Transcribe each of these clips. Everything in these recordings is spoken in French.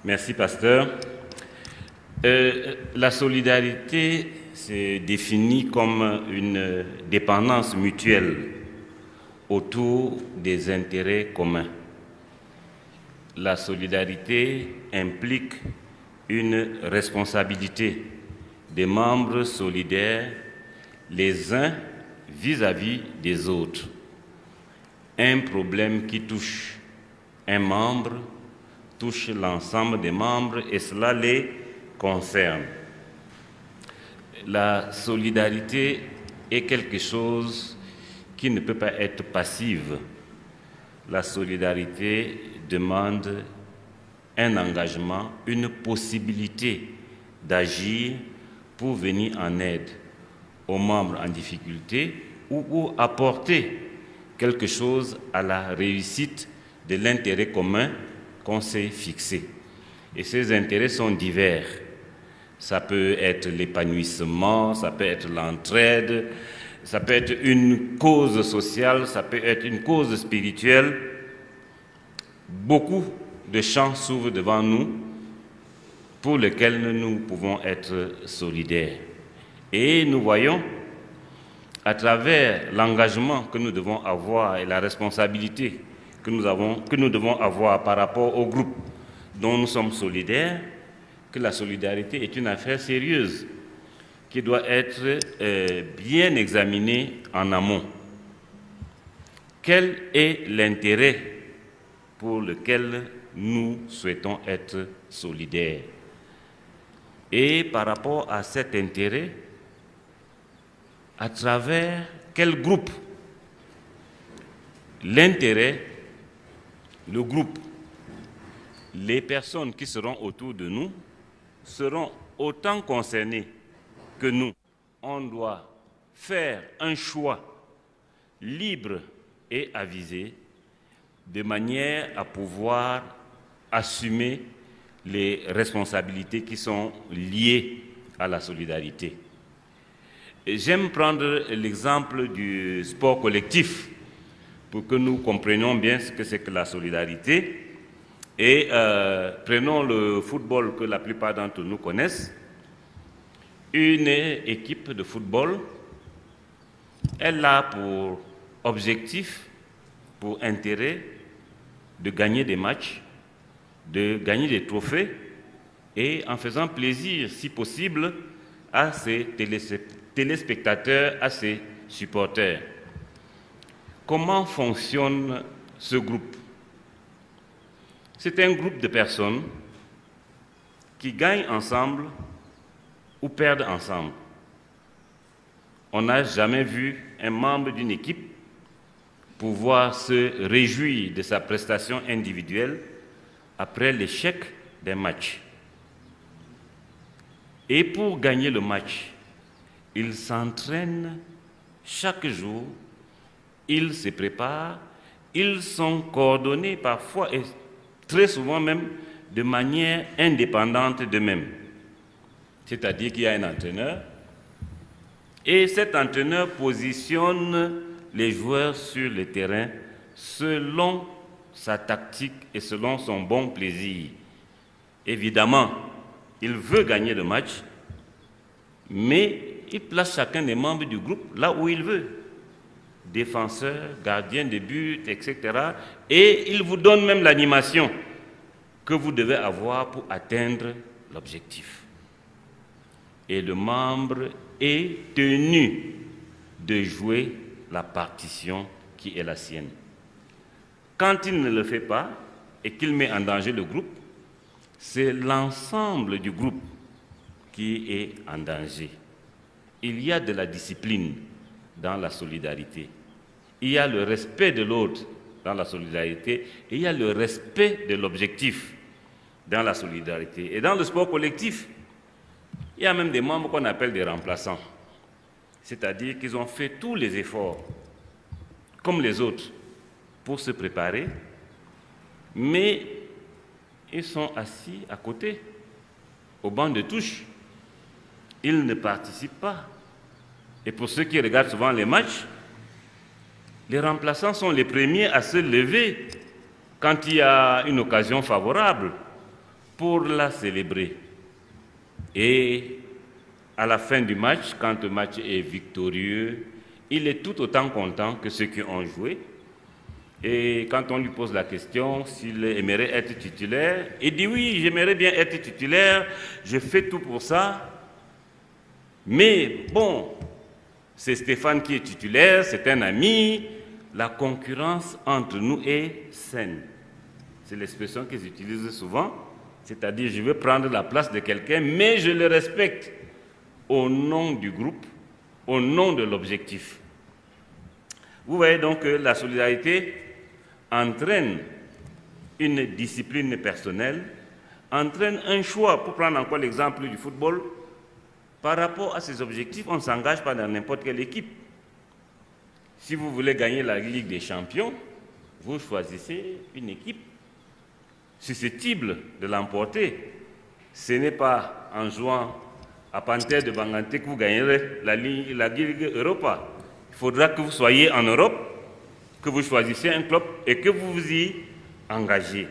Merci, pasteur. La solidarité se définit comme une dépendance mutuelle autour des intérêts communs. La solidarité implique une responsabilité des membres solidaires les uns vis-à-vis des autres. Un problème qui touche un membre touche l'ensemble des membres et cela les concerne. La solidarité est quelque chose qui ne peut pas être passive. La solidarité demande un engagement, une possibilité d'agir pour venir en aide aux membres en difficulté ou pour apporter quelque chose à la réussite de l'intérêt commun qu'on s'est fixé. Et ces intérêts sont divers. Ça peut être l'épanouissement, ça peut être l'entraide, ça peut être une cause sociale, ça peut être une cause spirituelle. Beaucoup de champs s'ouvrent devant nous pour lesquels nous pouvons être solidaires. Et nous voyons, à travers l'engagement que nous devons avoir et la responsabilité que nous devons avoir par rapport au groupe dont nous sommes solidaires, que la solidarité est une affaire sérieuse qui doit être bien examinée en amont. Quel est l'intérêt pour lequel nous souhaitons être solidaires? Et par rapport à cet intérêt, à travers quel groupe? L'intérêt, le groupe, les personnes qui seront autour de nous seront autant concernées que nous. On doit faire un choix libre et avisé de manière à pouvoir assumer les responsabilités qui sont liées à la solidarité. J'aime prendre l'exemple du sport collectif pour que nous comprenions bien ce que c'est que la solidarité. Et prenons le football que la plupart d'entre nous connaissent. Une équipe de football, elle a pour objectif, pour intérêt, de gagner des matchs, de gagner des trophées et en faisant plaisir, si possible, à ses téléspectateurs, à ses supporters. Comment fonctionne ce groupe? C'est un groupe de personnes qui gagnent ensemble ou perdent ensemble. On n'a jamais vu un membre d'une équipe pouvoir se réjouir de sa prestation individuelle après l'échec d'un match. Et pour gagner le match, ils s'entraînent chaque jour, ils se préparent, ils sont coordonnés parfois et très souvent même de manière indépendante d'eux-mêmes. C'est-à-dire qu'il y a un entraîneur et cet entraîneur positionne les joueurs sur le terrain selon sa tactique et selon son bon plaisir. Évidemment, il veut gagner le match, mais il place chacun des membres du groupe là où il veut. Défenseur, gardien de but, etc. Et il vous donne même l'animation que vous devez avoir pour atteindre l'objectif. Et le membre est tenu de jouer la partition qui est la sienne. Quand il ne le fait pas et qu'il met en danger le groupe, c'est l'ensemble du groupe qui est en danger. Il y a de la discipline dans la solidarité. Il y a le respect de l'autre dans la solidarité et il y a le respect de l'objectif dans la solidarité. Et dans le sport collectif, il y a même des membres qu'on appelle des remplaçants. C'est-à-dire qu'ils ont fait tous les efforts, comme les autres, pour se préparer, mais ils sont assis à côté, au banc de touche. Ils ne participent pas. Et pour ceux qui regardent souvent les matchs, les remplaçants sont les premiers à se lever quand il y a une occasion favorable pour la célébrer. Et à la fin du match, quand le match est victorieux, il est tout autant content que ceux qui ont joué. Et quand on lui pose la question s'il aimerait être titulaire, il dit oui, j'aimerais bien être titulaire, je fais tout pour ça. Mais bon, c'est Stéphane qui est titulaire, c'est un ami, la concurrence entre nous est saine. C'est l'expression qu'ils utilisent souvent, c'est-à-dire je veux prendre la place de quelqu'un, mais je le respecte au nom du groupe, au nom de l'objectif. Vous voyez donc que la solidarité entraîne une discipline personnelle, entraîne un choix, pour prendre encore l'exemple du football, par rapport à ses objectifs, on ne s'engage pas dans n'importe quelle équipe. Si vous voulez gagner la Ligue des Champions, vous choisissez une équipe susceptible de l'emporter. Ce n'est pas en jouant à Panthère de Bangante que vous gagnerez la Ligue Europa. Il faudra que vous soyez en Europe, que vous choisissiez un club et que vous vous y engagez.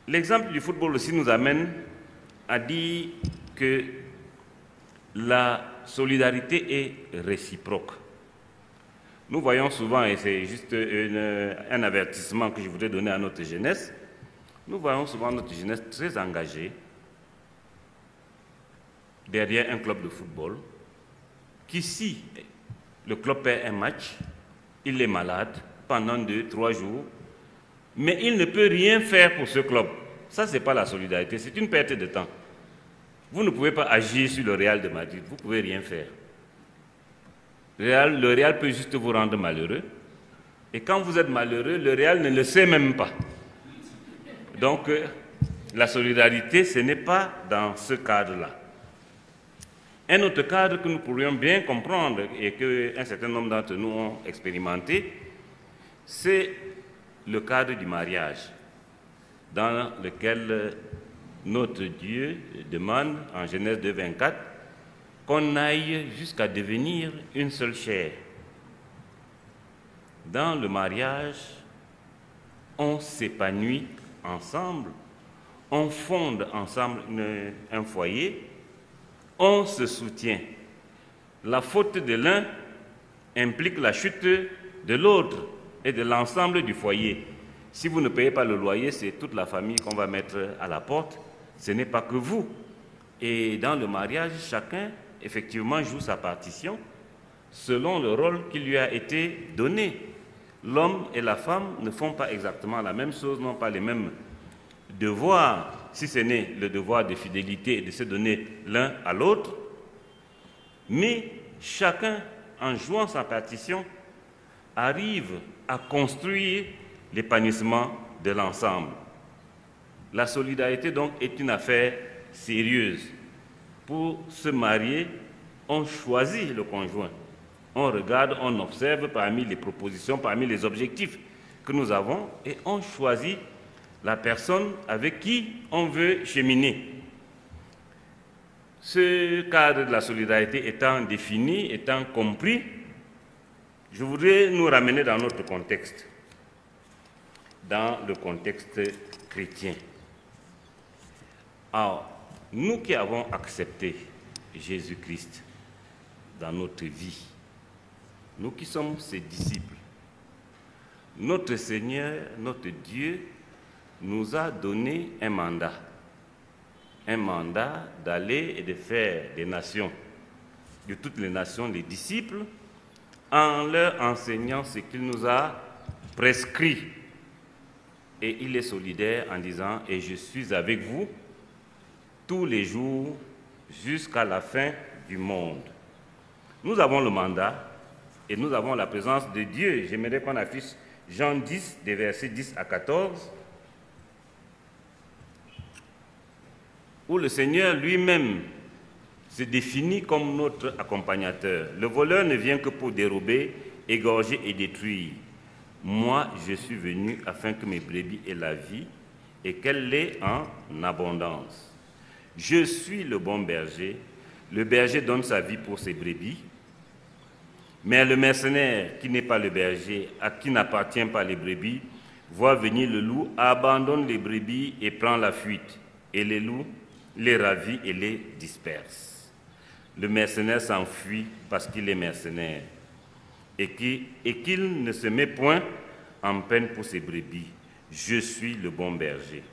L'exemple du football aussi nous amène à dire que la solidarité est réciproque. Nous voyons souvent, et c'est juste un avertissement que je voudrais donner à notre jeunesse, nous voyons souvent notre jeunesse très engagée derrière un club de football qui, si le club perd un match, il est malade pendant 2-3 jours, mais il ne peut rien faire pour ce club. Ça, ce n'est pas la solidarité, c'est une perte de temps. Vous ne pouvez pas agir sur le Real de Madrid, vous ne pouvez rien faire. Le Real peut juste vous rendre malheureux. Et quand vous êtes malheureux, le Real ne le sait même pas. Donc, la solidarité, ce n'est pas dans ce cadre-là. Un autre cadre que nous pourrions bien comprendre et qu'un certain nombre d'entre nous ont expérimenté, c'est le cadre du mariage, dans lequel notre Dieu demande, en Genèse 2, 24, qu'on aille jusqu'à devenir une seule chair. Dans le mariage, on s'épanouit ensemble, on fonde ensemble un foyer, on se soutient. La faute de l'un implique la chute de l'autre et de l'ensemble du foyer. Si vous ne payez pas le loyer, c'est toute la famille qu'on va mettre à la porte. Ce n'est pas que vous. Et dans le mariage, chacun, effectivement, joue sa partition selon le rôle qui lui a été donné. L'homme et la femme ne font pas exactement la même chose, n'ont pas les mêmes devoirs, si ce n'est le devoir de fidélité et de se donner l'un à l'autre. Mais chacun, en jouant sa partition, arrive à construire l'épanouissement de l'ensemble. La solidarité, donc, est une affaire sérieuse. Pour se marier, on choisit le conjoint. On regarde, on observe parmi les propositions, parmi les objectifs que nous avons, et on choisit la personne avec qui on veut cheminer. Ce cadre de la solidarité étant défini, étant compris, je voudrais nous ramener dans notre contexte, dans le contexte chrétien. Alors, nous qui avons accepté Jésus-Christ dans notre vie, nous qui sommes ses disciples, notre Seigneur, notre Dieu, nous a donné un mandat d'aller et de faire des nations, de toutes les nations, les disciples, en leur enseignant ce qu'il nous a prescrit. Et il est solidaire en disant « Et je suis avec vous tous les jours jusqu'à la fin du monde ». Nous avons le mandat et nous avons la présence de Dieu. J'aimerais qu'on affiche Jean 10, des versets 10 à 14, où le Seigneur lui-même se définit comme notre accompagnateur. Le voleur ne vient que pour dérober, égorger et détruire. Moi, je suis venu afin que mes brebis aient la vie et qu'elle l'ait en abondance. Je suis le bon berger. Le berger donne sa vie pour ses brebis. Mais le mercenaire qui n'est pas le berger, à qui n'appartient pas les brebis, voit venir le loup, abandonne les brebis et prend la fuite. Et les loups les ravit et les disperse. Le mercenaire s'enfuit parce qu'il est mercenaire et qu'il ne se met point en peine pour ses brebis. Je suis le bon berger.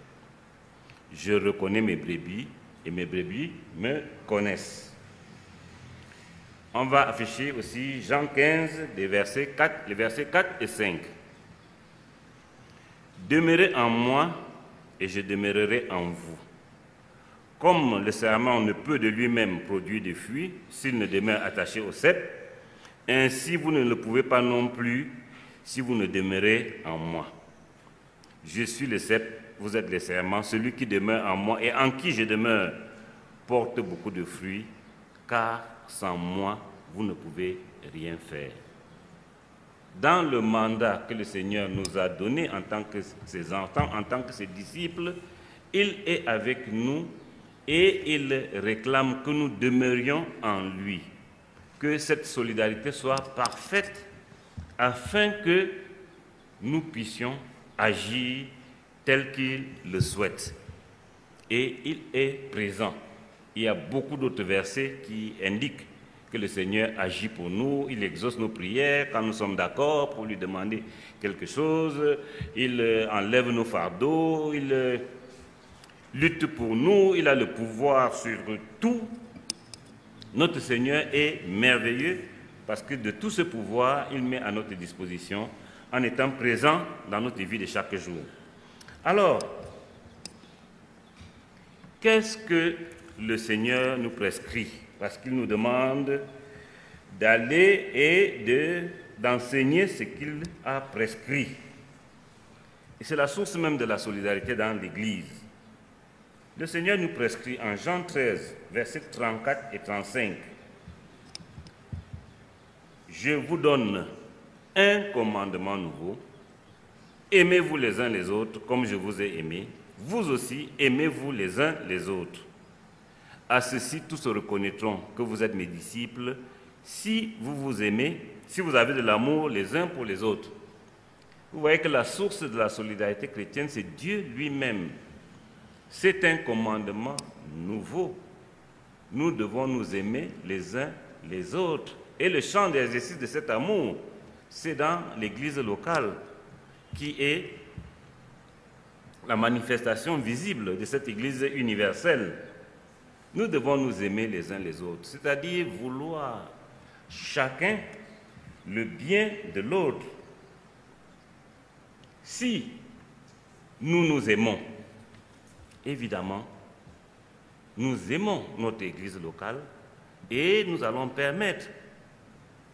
Je reconnais mes brebis et mes brebis me connaissent. On va afficher aussi Jean 15, les versets 4 et 5. Demeurez en moi et je demeurerai en vous. Comme le serment ne peut de lui-même produire des fruits s'il ne demeure attaché au cep, ainsi vous ne le pouvez pas non plus si vous ne demeurez en moi. Je suis le cep, vous êtes les serments. Celui qui demeure en moi et en qui je demeure porte beaucoup de fruits, car sans moi, vous ne pouvez rien faire. Dans le mandat que le Seigneur nous a donné en tant que ses enfants, en tant que ses disciples, il est avec nous et il réclame que nous demeurions en lui, que cette solidarité soit parfaite afin que nous puissions agir tel qu'il le souhaite. Et il est présent. Il y a beaucoup d'autres versets qui indiquent que le Seigneur agit pour nous, il exauce nos prières quand nous sommes d'accord pour lui demander quelque chose, il enlève nos fardeaux, il lutte pour nous, il a le pouvoir sur tout. Notre Seigneur est merveilleux parce que de tout ce pouvoir, il met à notre disposition en étant présent dans notre vie de chaque jour. Alors, qu'est-ce que le Seigneur nous prescrit? Parce qu'il nous demande d'aller et d'enseigner ce qu'il a prescrit. Et c'est la source même de la solidarité dans l'Église. Le Seigneur nous prescrit en Jean 13, versets 34 et 35. Je vous donne un commandement nouveau. Aimez-vous les uns les autres comme je vous ai aimé. Vous aussi, aimez-vous les uns les autres. À ceci, tous reconnaîtront que vous êtes mes disciples si vous vous aimez, si vous avez de l'amour les uns pour les autres. Vous voyez que la source de la solidarité chrétienne, c'est Dieu lui-même. C'est un commandement nouveau. Nous devons nous aimer les uns les autres. Et le champ d'exercice de cet amour, c'est dans l'Église locale, qui est la manifestation visible de cette Église universelle. Nous devons nous aimer les uns les autres, c'est-à-dire vouloir chacun le bien de l'autre. Si nous nous aimons, évidemment, nous aimons notre Église locale et nous allons permettre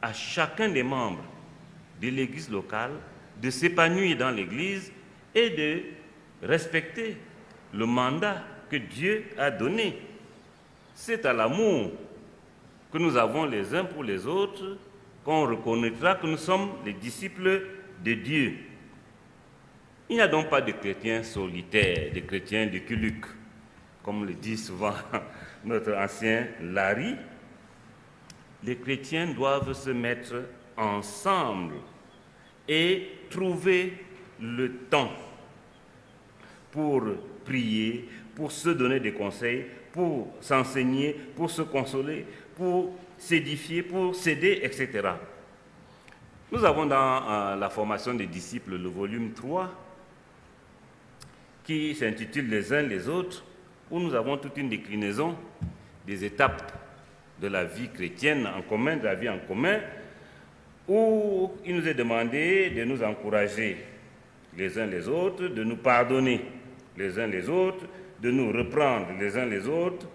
à chacun des membres de l'Église locale de s'épanouir dans l'Église et de respecter le mandat que Dieu a donné. C'est à l'amour que nous avons les uns pour les autres qu'on reconnaîtra que nous sommes les disciples de Dieu. Il n'y a donc pas de chrétiens solitaires, de chrétiens de culuc, comme le dit souvent notre ancien Larry. Les chrétiens doivent se mettre ensemble et trouver le temps pour prier, pour se donner des conseils, pour s'enseigner, pour se consoler, pour s'édifier, pour s'aider, etc. Nous avons dans la formation des disciples le volume 3 qui s'intitule « Les uns les autres » où nous avons toute une déclinaison des étapes de la vie chrétienne en commun, de la vie en commun, où il nous est demandé de nous encourager les uns les autres, de nous pardonner les uns les autres, de nous reprendre les uns les autres,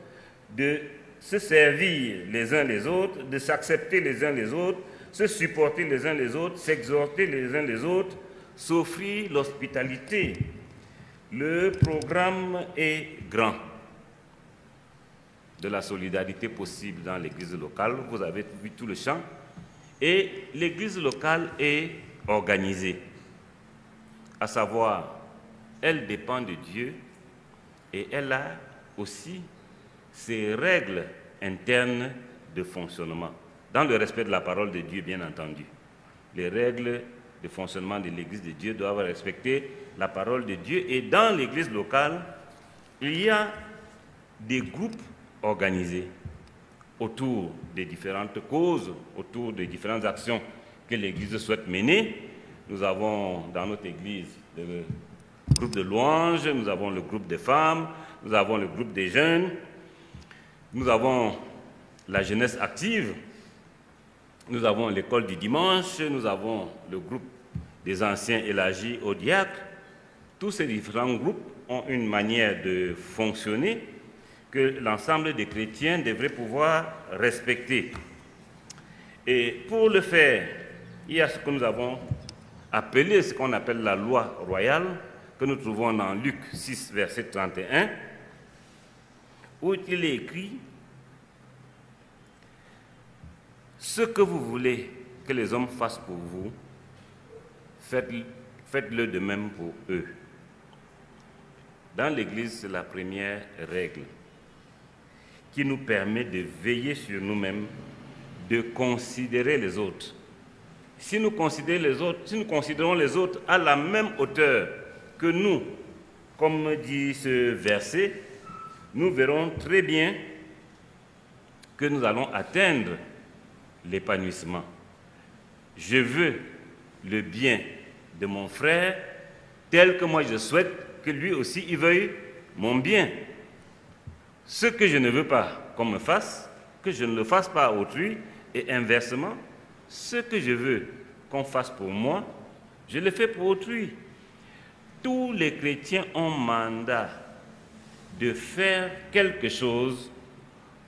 de se servir les uns les autres, de s'accepter les uns les autres, se supporter les uns les autres, s'exhorter les uns les autres, s'offrir l'hospitalité. Le programme est grand de la solidarité possible dans l'Église locale. Vous avez vu tout le champ. Et l'Église locale est organisée, à savoir, elle dépend de Dieu et elle a aussi ses règles internes de fonctionnement, dans le respect de la parole de Dieu, bien entendu. Les règles de fonctionnement de l'Église de Dieu doivent respecter la parole de Dieu. Et dans l'Église locale, il y a des groupes organisés autour des différentes causes, autour des différentes actions que l'Église souhaite mener. Nous avons dans notre Église le groupe de louanges, nous avons le groupe des femmes, nous avons le groupe des jeunes, nous avons la jeunesse active, nous avons l'école du dimanche, nous avons le groupe des anciens élargis aux diacres. Tous ces différents groupes ont une manière de fonctionner que l'ensemble des chrétiens devraient pouvoir respecter. Et pour le faire, il y a ce que nous avons appelé, ce qu'on appelle la loi royale, que nous trouvons dans Luc 6, verset 31, où il est écrit « Ce que vous voulez que les hommes fassent pour vous, faites-le de même pour eux. » Dans l'Église, c'est la première règle qui nous permet de veiller sur nous-mêmes, de considérer les autres. Si nous considérons les autres à la même hauteur que nous, comme dit ce verset, nous verrons très bien que nous allons atteindre l'épanouissement. Je veux le bien de mon frère tel que moi je souhaite que lui aussi il veuille mon bien. Ce que je ne veux pas qu'on me fasse, que je ne le fasse pas à autrui, et inversement, ce que je veux qu'on fasse pour moi, je le fais pour autrui. Tous les chrétiens ont mandat de faire quelque chose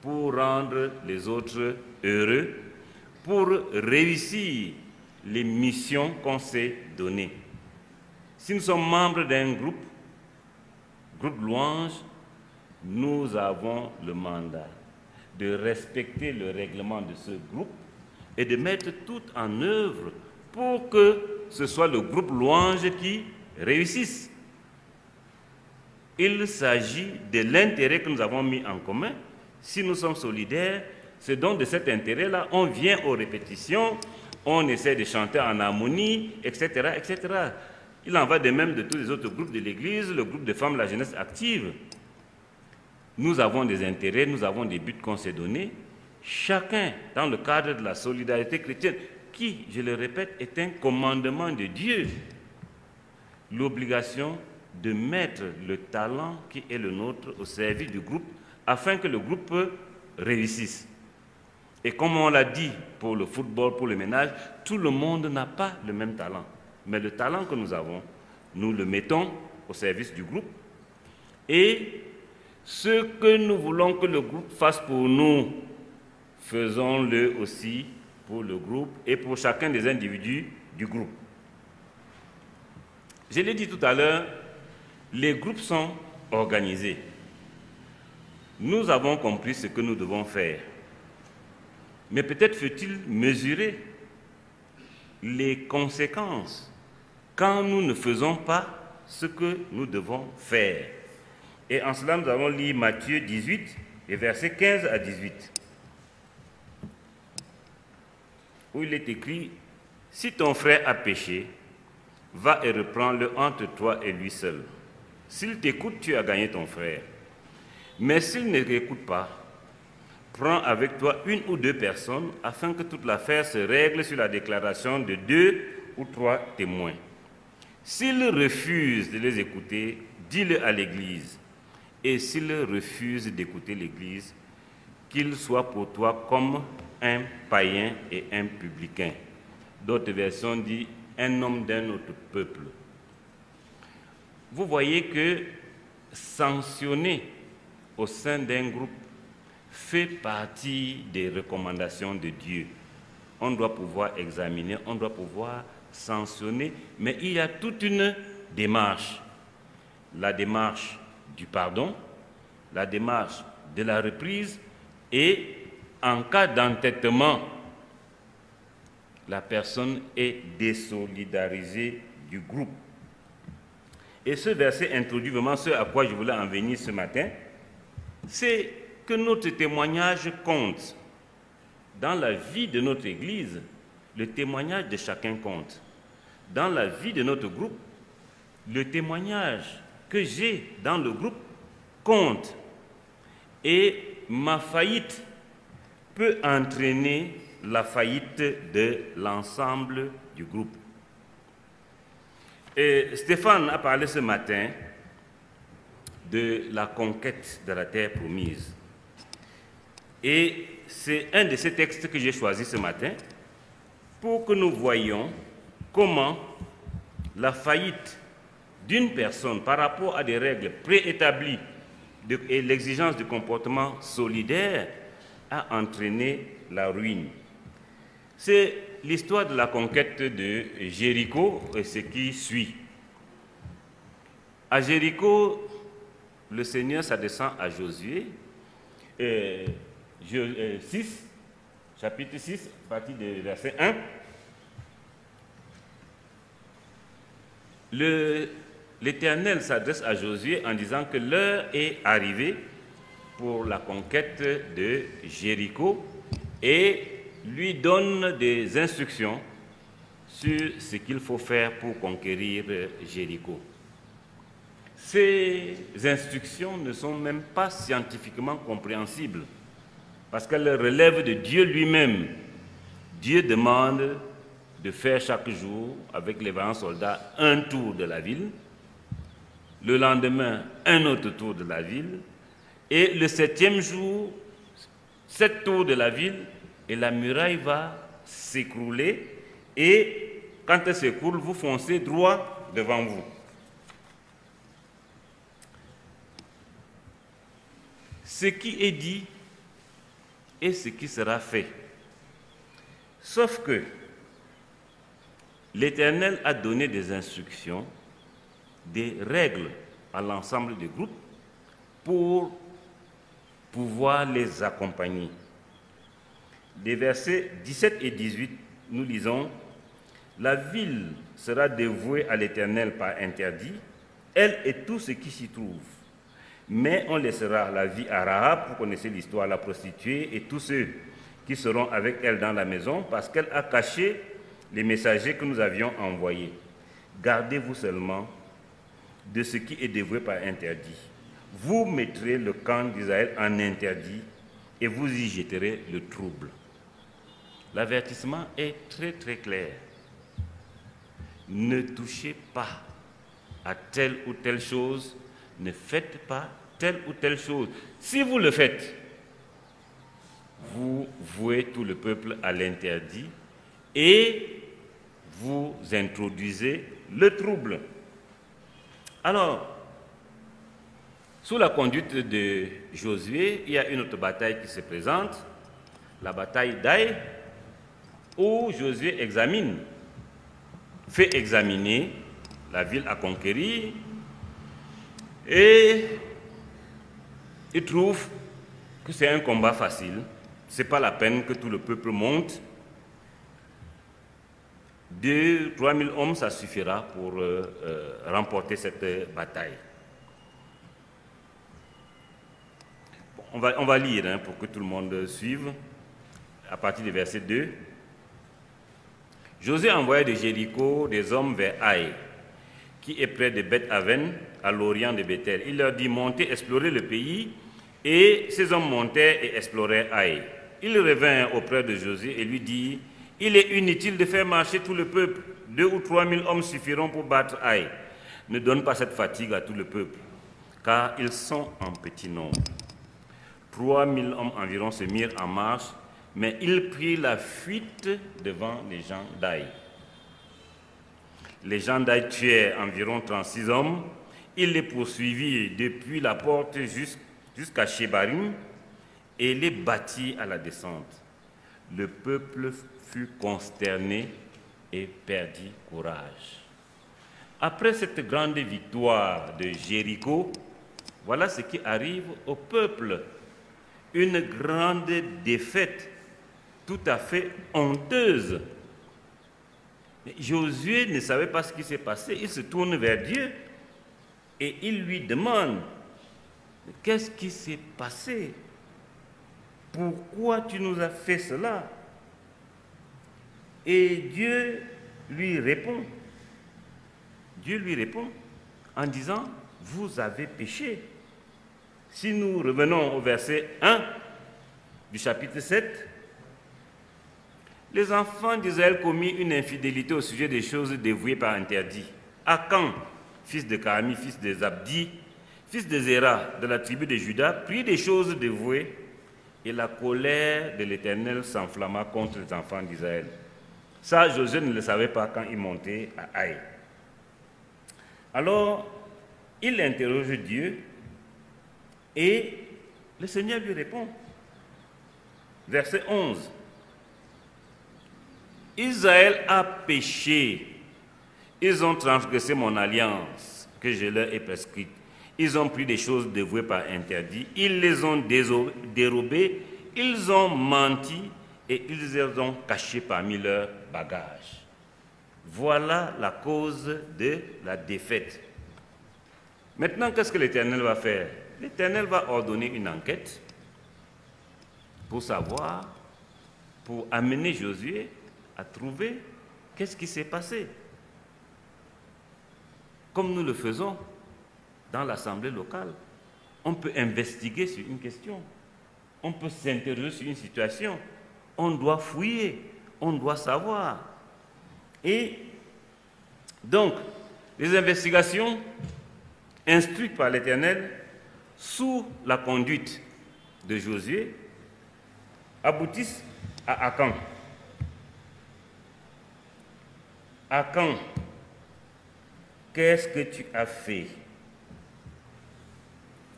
pour rendre les autres heureux, pour réussir les missions qu'on s'est données. Si nous sommes membres d'un groupe louange, nous avons le mandat de respecter le règlement de ce groupe et de mettre tout en œuvre pour que ce soit le groupe louange qui réussisse. Il s'agit de l'intérêt que nous avons mis en commun. Si nous sommes solidaires, c'est donc de cet intérêt-là, on vient aux répétitions, on essaie de chanter en harmonie, etc., etc. Il en va de même de tous les autres groupes de l'Église, le groupe de femmes, la jeunesse active. Nous avons des intérêts, nous avons des buts qu'on s'est donnés, chacun dans le cadre de la solidarité chrétienne, qui, je le répète, est un commandement de Dieu. L'obligation de mettre le talent qui est le nôtre au service du groupe afin que le groupe réussisse. Et comme on l'a dit pour le football, pour le ménage, tout le monde n'a pas le même talent. Mais le talent que nous avons, nous le mettons au service du groupe. Et ce que nous voulons que le groupe fasse pour nous, faisons-le aussi pour le groupe et pour chacun des individus du groupe. Je l'ai dit tout à l'heure, les groupes sont organisés. Nous avons compris ce que nous devons faire. Mais peut-être faut-il mesurer les conséquences quand nous ne faisons pas ce que nous devons faire. Et en cela, nous allons lire Matthieu 18, et versets 15 à 18, où il est écrit « Si ton frère a péché, va et reprends-le entre toi et lui seul. S'il t'écoute, tu as gagné ton frère. Mais s'il ne t'écoute pas, prends avec toi une ou deux personnes afin que toute l'affaire se règle sur la déclaration de 2 ou 3 témoins. S'il refuse de les écouter, dis-le à l'Église. Et s'il refuse d'écouter l'Église, qu'il soit pour toi comme un païen et un publicain. » D'autres versions disent « un homme d'un autre peuple ». Vous voyez que sanctionner au sein d'un groupe fait partie des recommandations de Dieu. On doit pouvoir examiner, on doit pouvoir sanctionner, mais il y a toute une démarche. La démarche du pardon, la démarche de la reprise, et en cas d'entêtement, la personne est désolidarisée du groupe. Et ce verset introduit vraiment ce à quoi je voulais en venir ce matin, c'est que notre témoignage compte. Dans la vie de notre Église, le témoignage de chacun compte. dans la vie de notre groupe, le témoignage que j'ai dans le groupe compte. Et ma faillite peut entraîner la faillite de l'ensemble du groupe. Et Stéphane a parlé ce matin de la conquête de la terre promise. Et c'est un de ces textes que j'ai choisi ce matin pour que nous voyions comment la faillite d'une personne par rapport à des règles préétablies et l'exigence du comportement solidaire a entraîné la ruine. C'est l'histoire de la conquête de Jéricho et ce qui suit. À Jéricho, le Seigneur s'adressant à Josué, 6, chapitre 6, à partir du verset 1, l'Éternel s'adresse à Josué en disant que l'heure est arrivée pour la conquête de Jéricho et lui donne des instructions sur ce qu'il faut faire pour conquérir Jéricho. Ces instructions ne sont même pas scientifiquement compréhensibles parce qu'elles relèvent de Dieu lui-même. Dieu demande de faire chaque jour, avec les vaillants soldats, un tour de la ville, le lendemain, un autre tour de la ville, et le 7e jour, 7 tours de la ville, et la muraille va s'écrouler, et quand elle s'écroule, vous foncez droit devant vous. Ce qui est dit et ce qui sera fait. Sauf que l'Éternel a donné des instructions, des règles à l'ensemble du groupe pour pouvoir les accompagner. Des versets 17 et 18, nous lisons « La ville sera dévouée à l'Éternel par interdit, elle et tout ce qui s'y trouve. Mais on laissera la vie à Rahab, vous connaissez l'histoire, la prostituée, et tous ceux qui seront avec elle dans la maison, parce qu'elle a caché les messagers que nous avions envoyés. Gardez-vous seulement de ce qui est dévoué par interdit. Vous mettrez le camp d'Israël en interdit et vous y jetterez le trouble. » L'avertissement est très très clair. Ne touchez pas à telle ou telle chose, ne faites pas telle ou telle chose. Si vous le faites, vous vouez tout le peuple à l'interdit et vous introduisez le trouble. Alors, sous la conduite de Josué, il y a une autre bataille qui se présente, la bataille d'Aï, où Josué fait examiner la ville à conquérir, et il trouve que c'est un combat facile, ce n'est pas la peine que tout le peuple monte. 2 000 à 3 000 hommes, ça suffira pour remporter cette bataille. On va lire pour que tout le monde suive, à partir du verset 2. Josué envoya de Jéricho des hommes vers Aï, qui est près de Beth-Aven, à l'orient de Bethel. Il leur dit, montez, explorez le pays, et ces hommes montèrent et explorèrent Aï. Ils revinrent auprès de Josué et lui dirent, il est inutile de faire marcher tout le peuple. 2 ou 3 000 hommes suffiront pour battre Aï. Ne donne pas cette fatigue à tout le peuple, car ils sont en petit nombre. 3 000 hommes environ se mirent en marche, mais ils prirent la fuite devant les gens d'Aï. Les gens d'Aï tuèrent environ 36 hommes. Ils les poursuivirent depuis la porte jusqu'à Shebarim et les battirent à la descente. Le peuple fut consterné et perdit courage. Après cette grande victoire de Jéricho, voilà ce qui arrive au peuple. Une grande défaite tout à fait honteuse. Mais Josué ne savait pas ce qui s'est passé. Il se tourne vers Dieu et il lui demande, qu'est-ce qui s'est passé? Pourquoi tu nous as fait cela? Et Dieu lui répond, Dieu lui répond en disant, vous avez péché. Si nous revenons au verset 1 du chapitre 7, les enfants d'Israël commis une infidélité au sujet des choses dévouées par interdit. Akan, fils de Carmi, fils de Zabdi, fils de Zéra, de la tribu de Juda, prit des choses dévouées, et la colère de l'Éternel s'enflamma contre les enfants d'Israël. Ça, Josué ne le savait pas quand il montait à Haï. Alors, il interroge Dieu, et le Seigneur lui répond. Verset 11. Israël a péché. Ils ont transgressé mon alliance que je leur ai prescrite. Ils ont pris des choses dévouées par interdit. Ils les ont dérobées. Ils ont menti et ils les ont cachées parmi leurs bagages. Voilà la cause de la défaite. Maintenant, qu'est-ce que l'Éternel va faire? L'Éternel va ordonner une enquête pour savoir, pour amener Josué à trouver qu'est-ce qui s'est passé. Comme nous le faisons dans l'assemblée locale, on peut investiguer sur une question, on peut s'interroger sur une situation, on doit fouiller, on doit savoir. Et donc, les investigations instruites par l'Éternel sous la conduite de Josué aboutissent à Akan. Akan, qu'est-ce que tu as fait?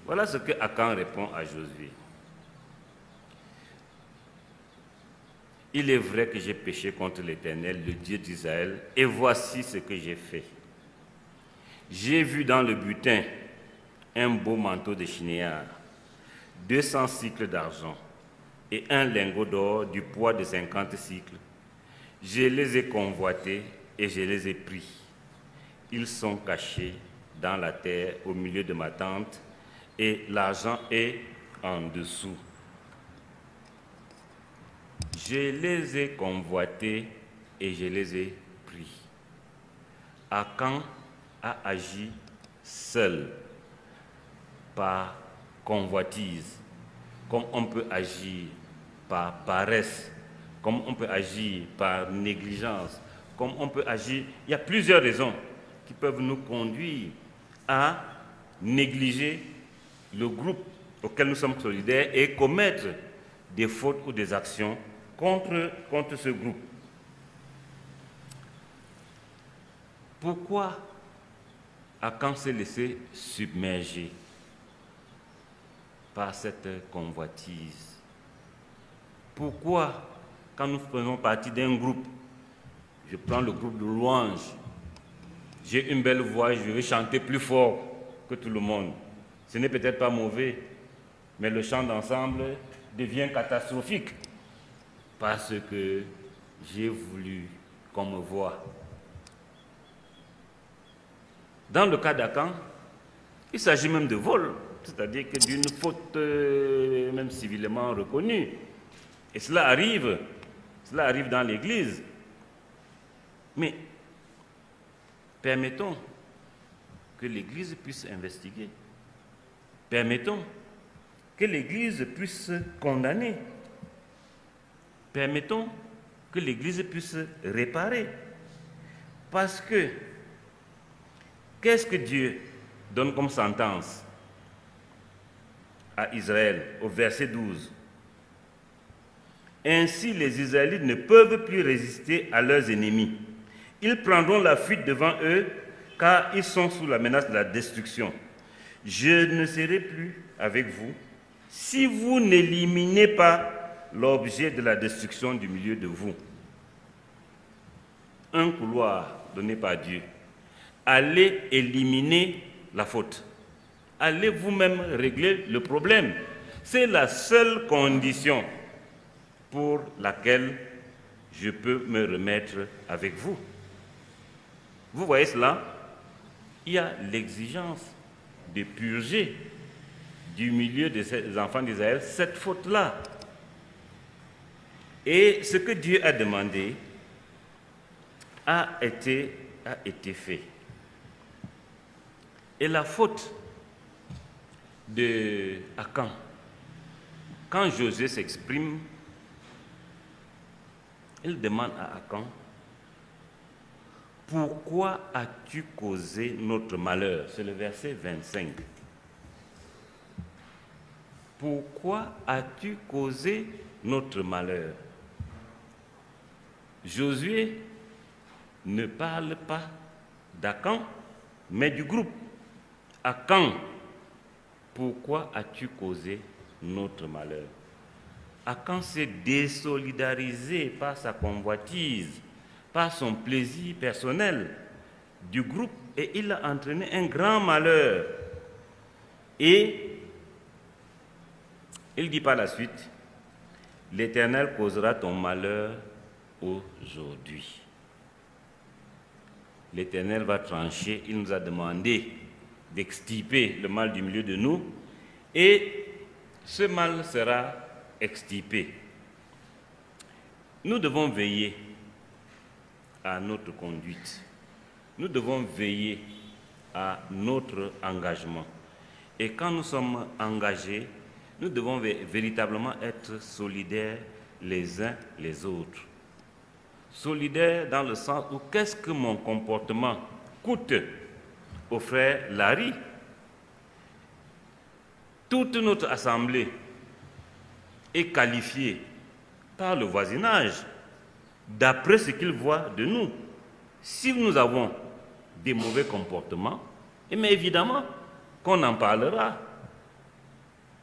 Voilà ce que Akan répond à Josué. Il est vrai que j'ai péché contre l'Éternel, le Dieu d'Israël, et voici ce que j'ai fait. J'ai vu dans le butin un beau manteau de chinéar, 200 cycles d'argent et un lingot d'or du poids de 50 cycles. Je les ai convoités et je les ai pris. Ils sont cachés dans la terre au milieu de ma tente et l'argent est en dessous. Je les ai convoités et je les ai pris. Akan a agi seul, par convoitise, comme on peut agir par paresse, comme on peut agir par négligence, comme on peut agir. Il y a plusieurs raisons qui peuvent nous conduire à négliger le groupe auquel nous sommes solidaires et commettre des fautes ou des actions contre ce groupe. Pourquoi Akan s'est laissé submerger par cette convoitise? Pourquoi, quand nous faisons partie d'un groupe, je prends le groupe de louange, j'ai une belle voix, je vais chanter plus fort que tout le monde. Ce n'est peut-être pas mauvais, mais le chant d'ensemble devient catastrophique parce que j'ai voulu qu'on me voie. Dans le cas d'Akan, il s'agit même de vol, c'est-à-dire que d'une faute même civilement reconnue. Et cela arrive dans l'Église. Mais permettons que l'Église puisse investiguer. Permettons que l'Église puisse condamner. Permettons que l'Église puisse réparer. Parce que, qu'est-ce que Dieu donne comme sentence à Israël au verset 12? Ainsi, les Israélites ne peuvent plus résister à leurs ennemis. Ils prendront la fuite devant eux, car ils sont sous la menace de la destruction. Je ne serai plus avec vous si vous n'éliminez pas l'objet de la destruction du milieu de vous. Un couloir donné par Dieu. Allez éliminer la faute. Allez vous-même régler le problème. C'est la seule condition pour laquelle je peux me remettre avec vous. Vous voyez cela? Il y a l'exigence de purger du milieu des enfants d'Israël cette faute-là. Et ce que Dieu a demandé a été fait. Et la faute de Akan, quand Josué s'exprime, il demande à Akan, pourquoi as-tu causé notre malheur? C'est le verset 25. Pourquoi as-tu causé notre malheur? Josué ne parle pas d'Akan, mais du groupe. Akan, pourquoi as-tu causé notre malheur? Akan s'est désolidarisé par sa convoitise, par son plaisir personnel du groupe, et il a entraîné un grand malheur. Et il dit par la suite, l'Éternel causera ton malheur aujourd'hui. L'Éternel va trancher, il nous a demandé d'extirper le mal du milieu de nous, et ce mal sera extirpé. Nous devons veiller à notre conduite. Nous devons veiller à notre engagement. Et quand nous sommes engagés, nous devons véritablement être solidaires les uns les autres. Solidaires dans le sens où qu'est-ce que mon comportement coûte au frère Larry? Toute notre assemblée est qualifiée par le voisinage d'après ce qu'il voit de nous. Si nous avons des mauvais comportements, mais évidemment qu'on en parlera.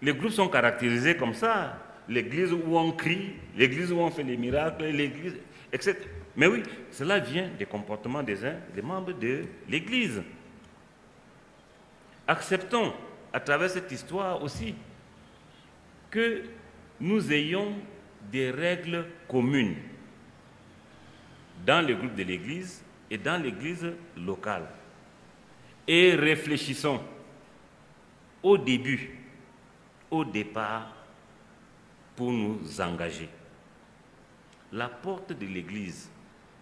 Les groupes sont caractérisés comme ça. L'église où on crie, l'église où on fait les miracles, l'église, etc. Mais oui, cela vient des comportements des uns, des membres de l'église. Acceptons à travers cette histoire aussi que nous ayons des règles communes dans le groupe de l'église et dans l'église locale. Et réfléchissons au début, au départ, pour nous engager. La porte de l'église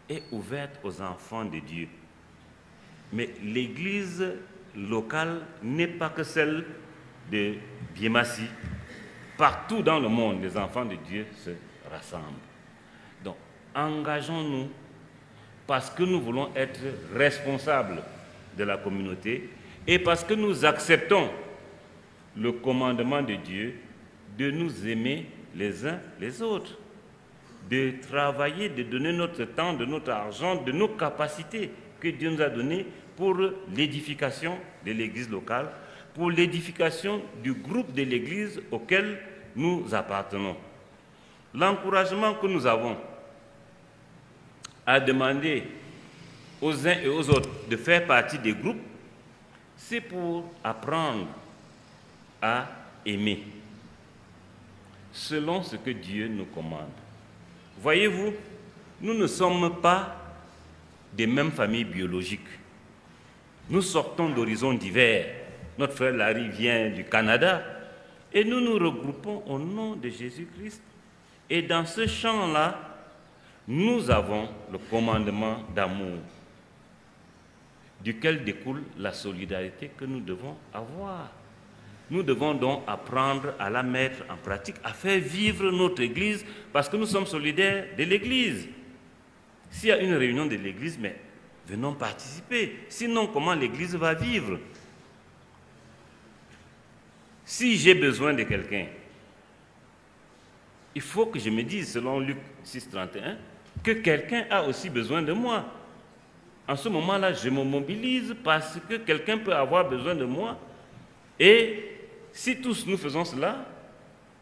est ouverte aux enfants de Dieu. Mais l'église locale n'est pas que celle de Biemassi. Partout dans le monde, les enfants de Dieu se rassemblent. Donc, engageons-nous parce que nous voulons être responsables de la communauté et parce que nous acceptons le commandement de Dieu de nous aimer les uns les autres, de travailler, de donner notre temps, de notre argent, de nos capacités que Dieu nous a données pour l'édification de l'église locale, pour l'édification du groupe de l'église auquel nous appartenons. L'encouragement que nous avons à demander aux uns et aux autres de faire partie des groupes, c'est pour apprendre à aimer selon ce que Dieu nous commande. Voyez-vous, nous ne sommes pas des mêmes familles biologiques. Nous sortons d'horizons divers. Notre frère Larry vient du Canada et nous nous regroupons au nom de Jésus-Christ. Et dans ce champ-là, nous avons le commandement d'amour, duquel découle la solidarité que nous devons avoir. Nous devons donc apprendre à la mettre en pratique, à faire vivre notre Église, parce que nous sommes solidaires de l'Église. S'il y a une réunion de l'Église, mais venons participer. Sinon, comment l'Église va vivre? Si j'ai besoin de quelqu'un, il faut que je me dise, selon Luc 6,31, que quelqu'un a aussi besoin de moi. En ce moment-là, je me mobilise parce que quelqu'un peut avoir besoin de moi. Et si tous nous faisons cela,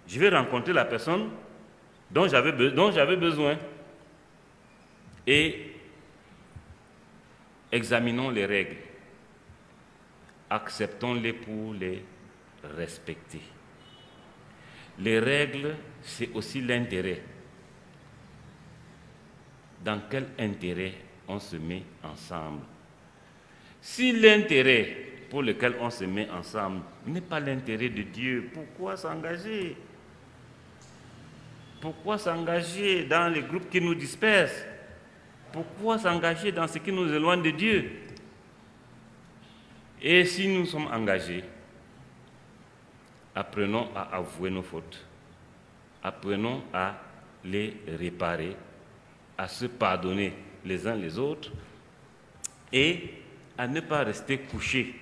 je vais rencontrer la personne dont j'avais besoin. Et examinons les règles. Acceptons-les pour les respecter. Les règles, c'est aussi l'intérêt. Dans quel intérêt on se met ensemble? Si l'intérêt pour lequel on se met ensemble n'est pas l'intérêt de Dieu, pourquoi s'engager? Pourquoi s'engager dans les groupes qui nous dispersent? Pourquoi s'engager dans ce qui nous éloigne de Dieu? Et si nous sommes engagés, apprenons à avouer nos fautes, apprenons à les réparer, à se pardonner les uns les autres et à ne pas rester couché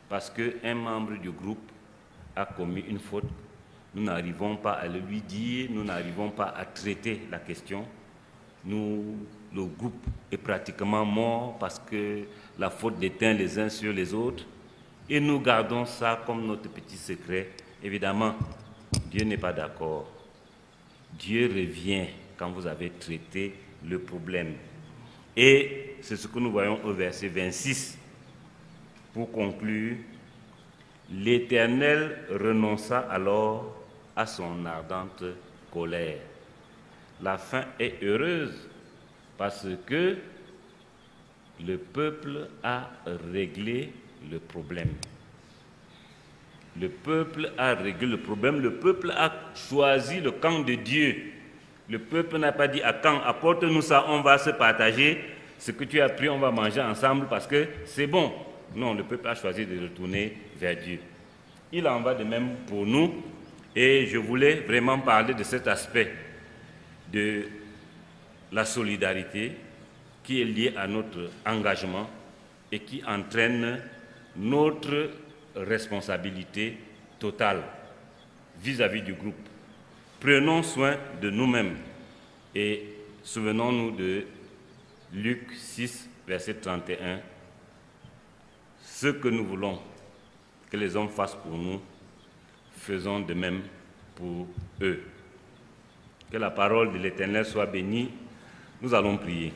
parce qu'un membre du groupe a commis une faute. Nous n'arrivons pas à le lui dire, nous n'arrivons pas à traiter la question. Le groupe est pratiquement mort parce que la faute déteint les uns sur les autres. Et nous gardons ça comme notre petit secret. Évidemment, Dieu n'est pas d'accord. Dieu revient quand vous avez traité le problème. Et c'est ce que nous voyons au verset 26. Pour conclure, l'Éternel renonça alors à son ardente colère. La fin est heureuse parce que le peuple a réglé le problème. Le peuple a réglé le problème, le peuple a choisi le camp de Dieu. Le peuple n'a pas dit à quand, apporte-nous ça, on va se partager. Ce que tu as pris, on va manger ensemble parce que c'est bon. Non, le peuple a choisi de retourner vers Dieu. Il en va de même pour nous. Et je voulais vraiment parler de cet aspect de la solidarité qui est lié à notre engagement et qui entraîne notre responsabilité totale vis-à-vis du groupe. Prenons soin de nous-mêmes et souvenons-nous de Luc 6, verset 31. Ce que nous voulons que les hommes fassent pour nous, faisons de même pour eux. Que la parole de l'Éternel soit bénie. Nous allons prier.